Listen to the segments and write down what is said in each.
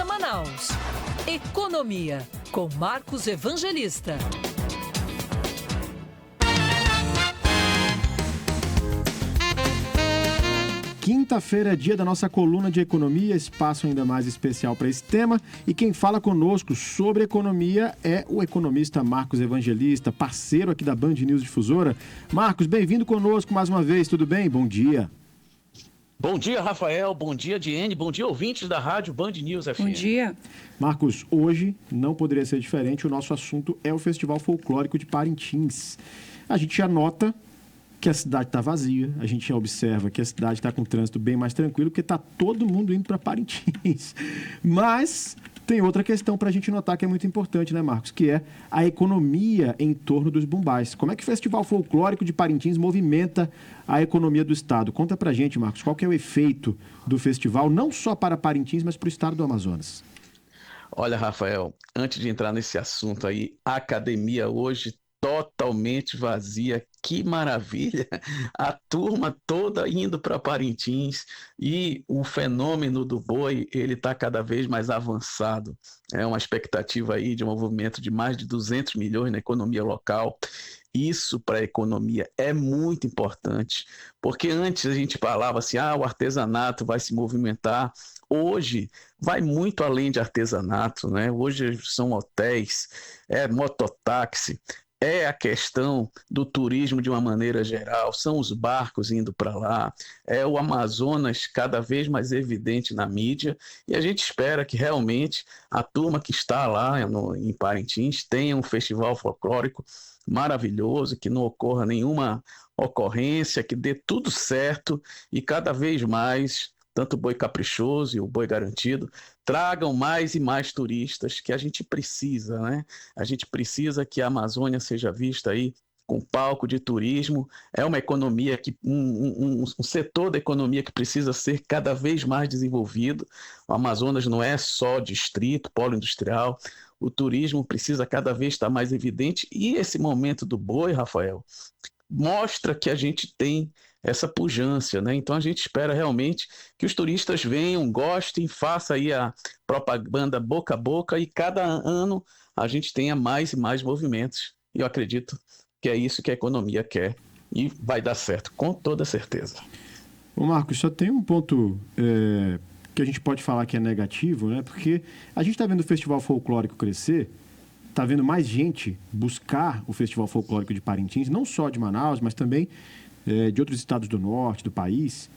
Manaus. Economia, com Marcos Evangelista. Quinta-feira é dia da nossa coluna de economia, espaço ainda mais especial para esse tema. E quem fala conosco sobre economia é o economista Marcos Evangelista, parceiro aqui da Band News Difusora. Marcos, bem-vindo conosco mais uma vez, tudo bem? Bom dia. Bom dia, Rafael. Bom dia, Diene. Bom dia, ouvintes da rádio Band News FM. Bom dia. Marcos, hoje não poderia ser diferente. O nosso assunto é o Festival Folclórico de Parintins. A gente já nota que a cidade está vazia, a gente já observa que a cidade está com um trânsito bem mais tranquilo, porque está todo mundo indo para Parintins. Mas tem outra questão para a gente notar que é muito importante, né, Marcos? Que é a economia em torno dos bumbais. Como é que o Festival Folclórico de Parintins movimenta a economia do estado? Conta para a gente, Marcos, qual que é o efeito do festival, não só para Parintins, mas para o estado do Amazonas? Olha, Rafael, antes de entrar nesse assunto aí, a academia hoje totalmente vazia. Que maravilha! A turma toda indo para Parintins e o fenômeno do boi, ele está cada vez mais avançado. É uma expectativa aí de um movimento de mais de 200 milhões na economia local. Isso para a economia é muito importante, porque antes a gente falava assim, o artesanato vai se movimentar. Hoje vai muito além de artesanato, né? Hoje são hotéis, mototáxi, é a questão do turismo de uma maneira geral, são os barcos indo para lá, é o Amazonas cada vez mais evidente na mídia, e a gente espera que realmente a turma que está lá em Parintins tenha um festival folclórico maravilhoso, que não ocorra nenhuma ocorrência, que dê tudo certo e cada vez mais, tanto o Boi Caprichoso e o Boi Garantido, tragam mais e mais turistas, que a gente precisa, né? A gente precisa que a Amazônia seja vista aí com palco de turismo. É uma economia que um setor da economia que precisa ser cada vez mais desenvolvido. O Amazonas não é só distrito, polo industrial. O turismo precisa cada vez estar mais evidente. E esse momento do boi, Rafael, mostra que a gente tem essa pujança, né? Então a gente espera realmente que os turistas venham, gostem, façam aí a propaganda boca a boca e cada ano a gente tenha mais e mais movimentos. E eu acredito que é isso que a economia quer e vai dar certo, com toda certeza. Ô Marcos, só tem um ponto que a gente pode falar que é negativo, né? Porque a gente está vendo o Festival Folclórico crescer, está vendo mais gente buscar o Festival Folclórico de Parintins, não só de Manaus, mas também de outros estados do norte do país,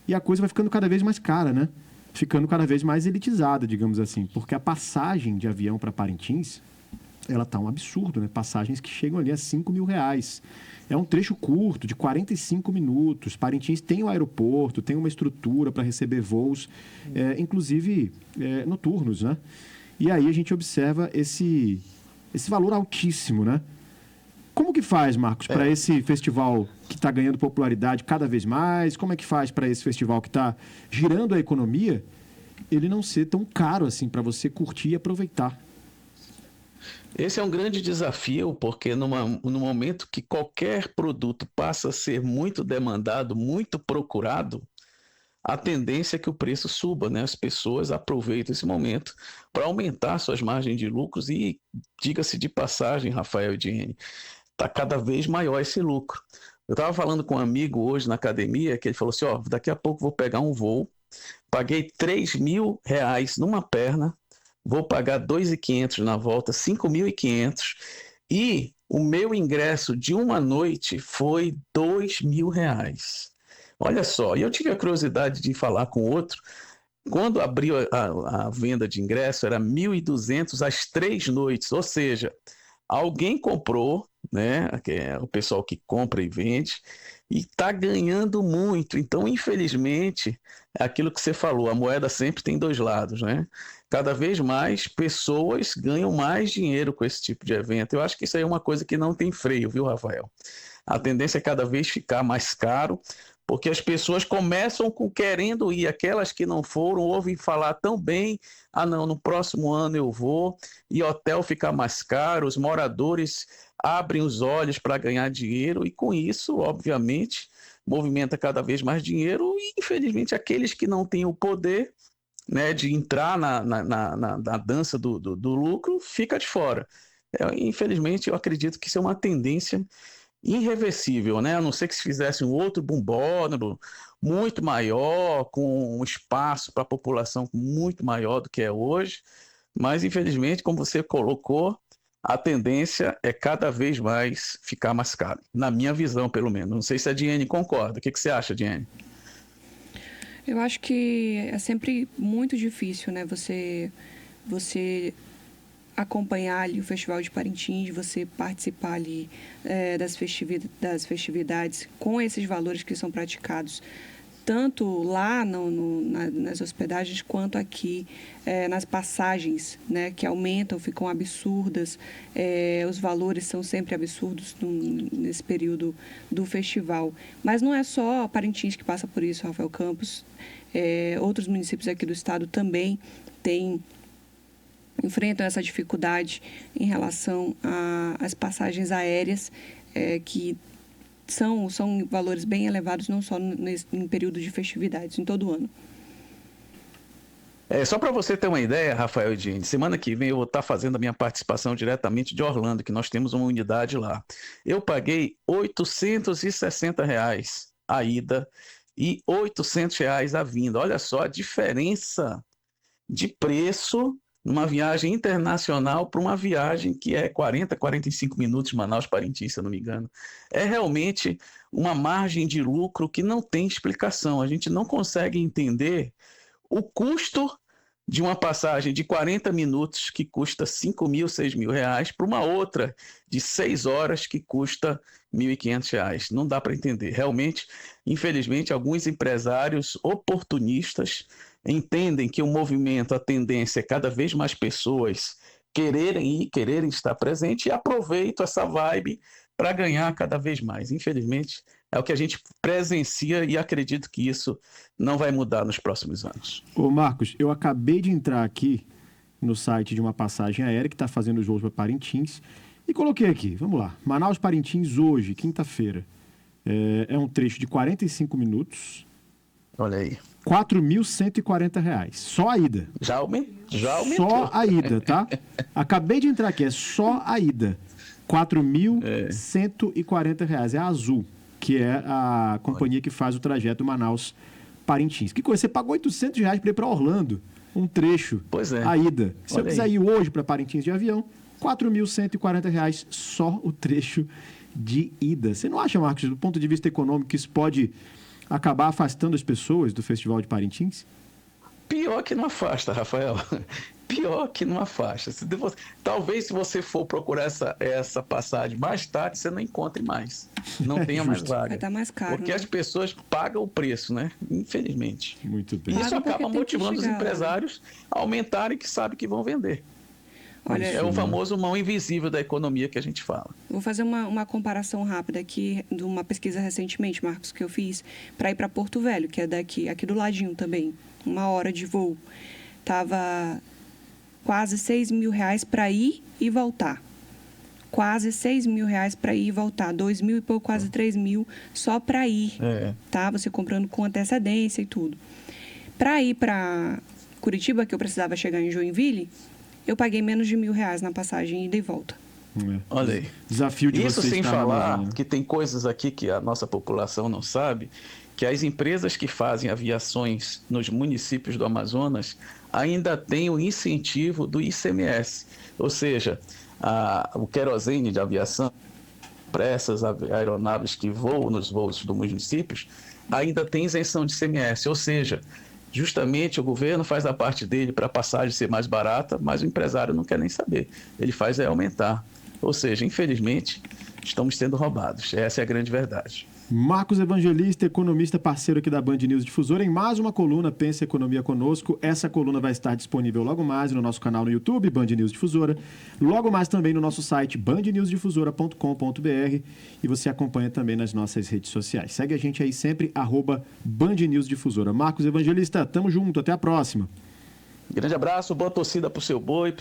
e a coisa vai ficando cada vez mais cara, né? Ficando cada vez mais elitizada, digamos assim, porque a passagem de avião para Parintins, ela tá um absurdo, né? Passagens que chegam ali a R$5.000. É um trecho curto, de 45 minutos. Parintins tem um aeroporto, tem uma estrutura para receber voos, inclusive noturnos, né? E aí a gente observa esse valor altíssimo, né? Como que faz, Marcos, para esse festival que está ganhando popularidade cada vez mais? Como é que faz para esse festival que está girando a economia, ele não ser tão caro assim para você curtir e aproveitar? Esse é um grande desafio, porque no momento que qualquer produto passa a ser muito demandado, muito procurado, a tendência é que o preço suba, né? As pessoas aproveitam esse momento para aumentar suas margens de lucros e, diga-se de passagem, Rafael e Diene, está cada vez maior esse lucro. Eu estava falando com um amigo hoje na academia, que ele falou assim, daqui a pouco vou pegar um voo, paguei R$3.000 numa perna, vou pagar R$2.500 na volta, R$5.500, e o meu ingresso de uma noite foi R$2.000. Olha só, e eu tive a curiosidade de falar com outro, quando abriu a venda de ingresso, era 1.200 às 3 noites, ou seja, alguém comprou, né, que é o pessoal que compra e vende, e está ganhando muito. Então, infelizmente, é aquilo que você falou, a moeda sempre tem dois lados, né? Cada vez mais pessoas ganham mais dinheiro com esse tipo de evento. Eu acho que isso aí é uma coisa que não tem freio, viu, Rafael? A tendência é cada vez ficar mais caro, porque as pessoas começam querendo ir, aquelas que não foram, ouvem falar tão bem, não, no próximo ano eu vou, e hotel fica mais caro, os moradores abrem os olhos para ganhar dinheiro, e com isso, obviamente, movimenta cada vez mais dinheiro, e infelizmente aqueles que não têm o poder né, de entrar na dança do lucro, fica de fora. Infelizmente, eu acredito que isso é uma tendência irreversível, né? A não ser que se fizesse um outro bombódromo muito maior, com um espaço para a população muito maior do que é hoje, mas infelizmente, como você colocou, a tendência é cada vez mais ficar mais caro, na minha visão, pelo menos. Não sei se a Diane concorda. O que você acha, Diane? Eu acho que é sempre muito difícil, né? Você acompanhar ali o Festival de Parintins, você participar ali das festividades com esses valores que são praticados, tanto lá nas hospedagens quanto aqui nas passagens, né, que aumentam, ficam absurdas. Os valores são sempre absurdos nesse período do festival. Mas não é só Parintins que passa por isso, Rafael Campos. Outros municípios aqui do estado também enfrentam essa dificuldade em relação às passagens aéreas, que são valores bem elevados, não só em período de festividades, em todo o ano. Só para você ter uma ideia, Rafael e Diane, semana que vem eu vou estar fazendo a minha participação diretamente de Orlando, que nós temos uma unidade lá. Eu paguei R$860 a ida e R$800 a vinda. Olha só a diferença de preço numa viagem internacional para uma viagem que é 40, 45 minutos, Manaus-Parintins, se eu não me engano. É realmente uma margem de lucro que não tem explicação. A gente não consegue entender o custo de uma passagem de 40 minutos que custa R$5.000, R$6.000 para uma outra de 6 horas que custa R$1.500. Não dá para entender. Realmente, infelizmente, alguns empresários oportunistas entendem que o movimento, a tendência é cada vez mais pessoas quererem ir, quererem estar presentes e aproveitam essa vibe para ganhar cada vez mais. Infelizmente, é o que a gente presencia e acredito que isso não vai mudar nos próximos anos. Ô Marcos, eu acabei de entrar aqui no site de uma passagem aérea que está fazendo os voos para Parintins e coloquei aqui, vamos lá, Manaus-Parintins hoje, quinta-feira. É um trecho de 45 minutos. Olha aí. R$4.140. Só a ida. Já aumentou. Só a ida, tá? Acabei de entrar aqui, é só a ida. R$4.140. É a Azul, que é a companhia que faz o trajeto Manaus-Parintins. Que coisa, você pagou R$800 para ir para Orlando, um trecho, pois é. A ida. Se Olha eu quiser aí. ir hoje para Parintins de avião, R$4.140, só o trecho de ida. Você não acha, Marcos, do ponto de vista econômico, que isso pode acabar afastando as pessoas do Festival de Parintins? Pior que não afasta, Rafael. Pior que não afasta. Talvez se você for procurar essa passagem mais tarde, você não encontre mais. Não tenha mais vaga. Vai estar mais caro. Porque né? as pessoas pagam o preço, né? Infelizmente. Muito bem. E isso Paga porque acaba tem que motivando os chegar, empresários a aumentarem que sabem que vão vender. Olha, É o famoso mão invisível da economia que a gente fala. vou fazer uma comparação rápida aqui de uma pesquisa recentemente, Marcos, que eu fiz para ir para Porto Velho, que é aqui do ladinho também, 1 hora de voo. Tava quase R$6.000 para ir e voltar. Quase R$6.000 para ir e voltar. 2.000 e pouco, quase 3.000 só para ir. Tá? Você comprando com antecedência e tudo. Para ir para Curitiba, que eu precisava chegar em Joinville, eu paguei menos de R$1.000 na passagem ida e volta. Olha aí. Desafio de Isso você sem estar na falar Amazônia. que tem coisas aqui que a nossa população não sabe, que as empresas que fazem aviações nos municípios do Amazonas ainda têm o incentivo do ICMS, ou seja, o querosene de aviação para essas aeronaves que voam nos voos dos municípios ainda tem isenção de ICMS, ou seja, justamente o governo faz a parte dele para a passagem ser mais barata, mas o empresário não quer nem saber, ele faz aumentar. Ou seja, infelizmente, estamos sendo roubados. Essa é a grande verdade. Marcos Evangelista, economista parceiro aqui da Band News Difusora, em mais uma coluna Pensa Economia Conosco. Essa coluna vai estar disponível logo mais no nosso canal no YouTube, Band News Difusora, logo mais também no nosso site bandnewsdifusora.com.br e você acompanha também nas nossas redes sociais. Segue a gente aí sempre, @Band News Difusora. Marcos Evangelista, tamo junto, até a próxima. Grande abraço, boa torcida pro seu boi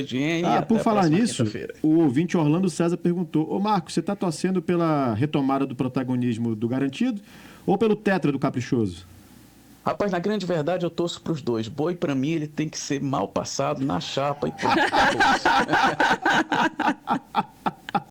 Diene. Por falar nisso, o ouvinte Orlando César perguntou: ô Marcos, você tá torcendo pela retomada do protagonismo do Garantido ou pelo tetra do Caprichoso? Rapaz, na grande verdade, eu torço pros dois. Boi, pra mim, ele tem que ser mal passado na chapa e pronto.